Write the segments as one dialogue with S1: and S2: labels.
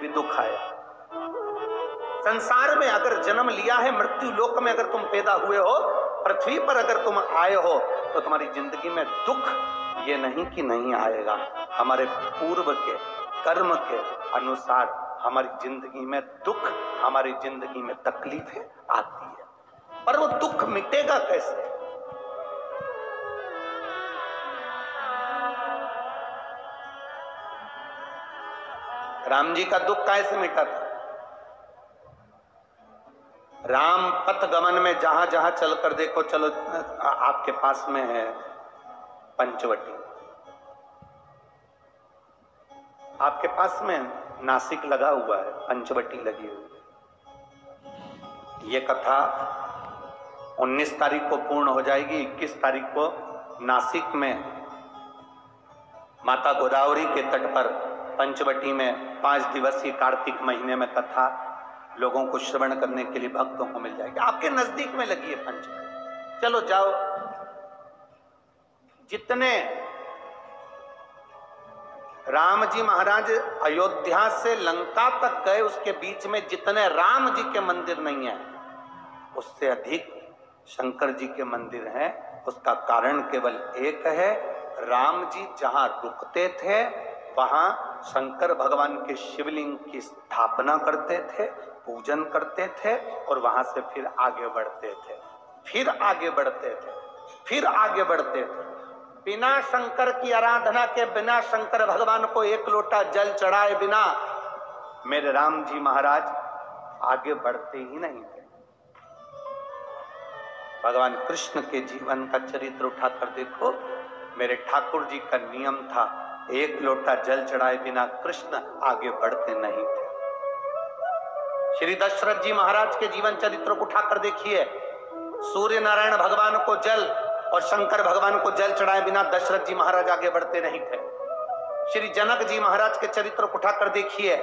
S1: भी दुख आया। संसार में अगर जन्म लिया है, मृत्यु लोक में अगर तुम पैदा हुए हो, पृथ्वी पर अगर तुम आए हो, तो तुम्हारी जिंदगी में दुख ये नहीं कि नहीं आएगा। हमारे पूर्व के कर्म के अनुसार हमारी जिंदगी में दुख, हमारी जिंदगी में तकलीफें आती है, पर वो दुख मिटेगा कैसे? राम जी का दुख कैसे मिटा था? राम पथ गमन में जहां जहां चलकर देखो, चलो आपके पास में है पंचवटी, आपके पास में नासिक लगा हुआ है, पंचवटी लगी हुई है। ये कथा 19 तारीख को पूर्ण हो जाएगी। 21 तारीख को नासिक में माता गोदावरी के तट पर पंचवटी में 5 दिवसीय कार्तिक महीने में कथा लोगों को श्रवण करने के लिए भक्तों को मिल जाएगी। आपके नजदीक में लगी है पंचवटी, चलो जाओ। जितने राम जी महाराज अयोध्या से लंका तक गए, उसके बीच में जितने राम जी के मंदिर नहीं है, उससे अधिक शंकर जी के मंदिर हैं। उसका कारण केवल एक है, राम जी जहां रुकते थे वहां शंकर भगवान के शिवलिंग की स्थापना करते थे, पूजन करते थे, और वहां से फिर आगे बढ़ते थे, फिर आगे बढ़ते थे, फिर आगे बढ़ते थे। बिना शंकर की आराधना के, बिना शंकर भगवान को एक लोटा जल चढ़ाए बिना मेरे राम जी महाराज आगे बढ़ते ही नहीं थे। भगवान कृष्ण के जीवन का चरित्र उठाकर देखो, मेरे ठाकुर जी का नियम था, एक लोटा जल चढ़ाए बिना कृष्ण आगे बढ़ते नहीं थे। श्री दशरथ जी महाराज के जीवन चरित्र को उठाकर देखिए, सूर्य नारायण भगवान को जल और शंकर भगवान को जल चढ़ाए बिना दशरथ जी महाराज आगे बढ़ते नहीं थे। श्री जनक जी महाराज के चरित्र को उठाकर देखिए,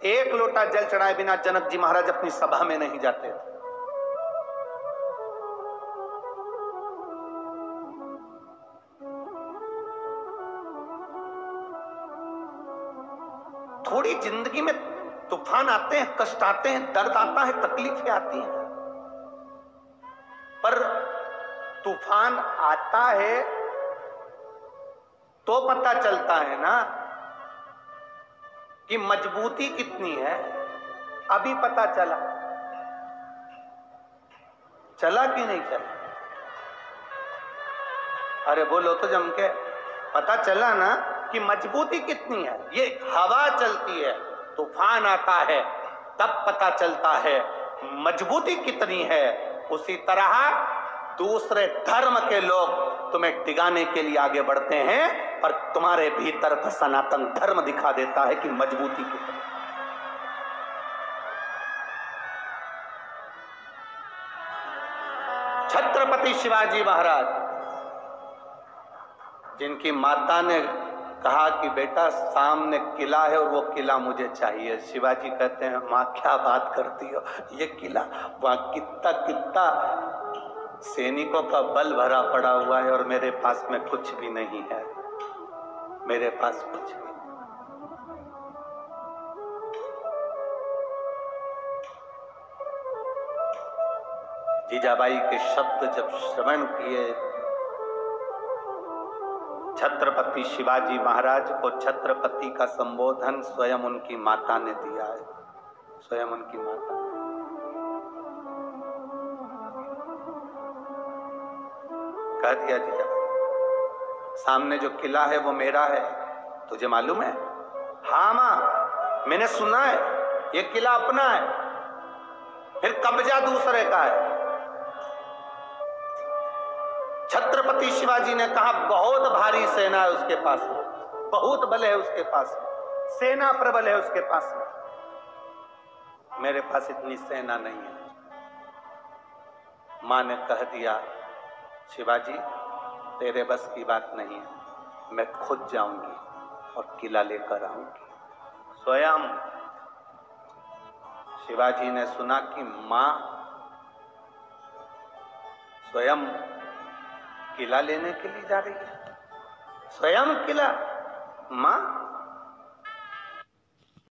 S1: एक लोटा जल चढ़ाए बिना जनक जी महाराज अपनी सभा में नहीं जाते थे। थोड़ी जिंदगी में तूफान आते हैं, कष्ट आते हैं, दर्द आता है, तकलीफें आती हैं, पर तूफान आता है तो पता चलता है ना कि मजबूती कितनी है। अभी पता चला, चला कि नहीं चला? अरे बोलो तो जम के, पता चला ना कि मजबूती कितनी है। ये हवा चलती है, तूफान आता है, तब पता चलता है मजबूती कितनी है। उसी तरह दूसरे धर्म के लोग तुम्हें डिगाने के लिए आगे बढ़ते हैं, पर तुम्हारे भीतर का सनातन धर्म दिखा देता है कि मजबूती कितनी। छत्रपति शिवाजी महाराज, जिनकी माता ने कहा कि बेटा सामने किला है और वो किला मुझे चाहिए, शिवाजी कहते हैं माँ क्या बात करती हो, ये किला वहां कितना कितना सैनिकों का बल भरा पड़ा हुआ है और मेरे पास में कुछ भी नहीं है, मेरे पास कुछ भी। जीजाबाई के शब्द जब श्रवण किए, छत्रपति शिवाजी महाराज को छत्रपति का संबोधन स्वयं उनकी माता ने दिया है, स्वयं उनकी माता। कह दिया जीजाबाई, सामने जो किला है वो मेरा है, तुझे मालूम है? हाँ मां, मैंने सुना है, ये किला अपना है, फिर कब्जा दूसरे का है। छत्रपति शिवाजी ने कहा बहुत भारी सेना है उसके पास में, बहुत बल है उसके पास में, सेना प्रबल है उसके पास में, मेरे पास इतनी सेना नहीं है। मां ने कह दिया शिवाजी तेरे बस की बात नहीं है, मैं खुद जाऊंगी और किला लेकर आऊंगी। स्वयं शिवाजी ने सुना कि मां स्वयं किला लेने के लिए जा रही है, स्वयं किला। मां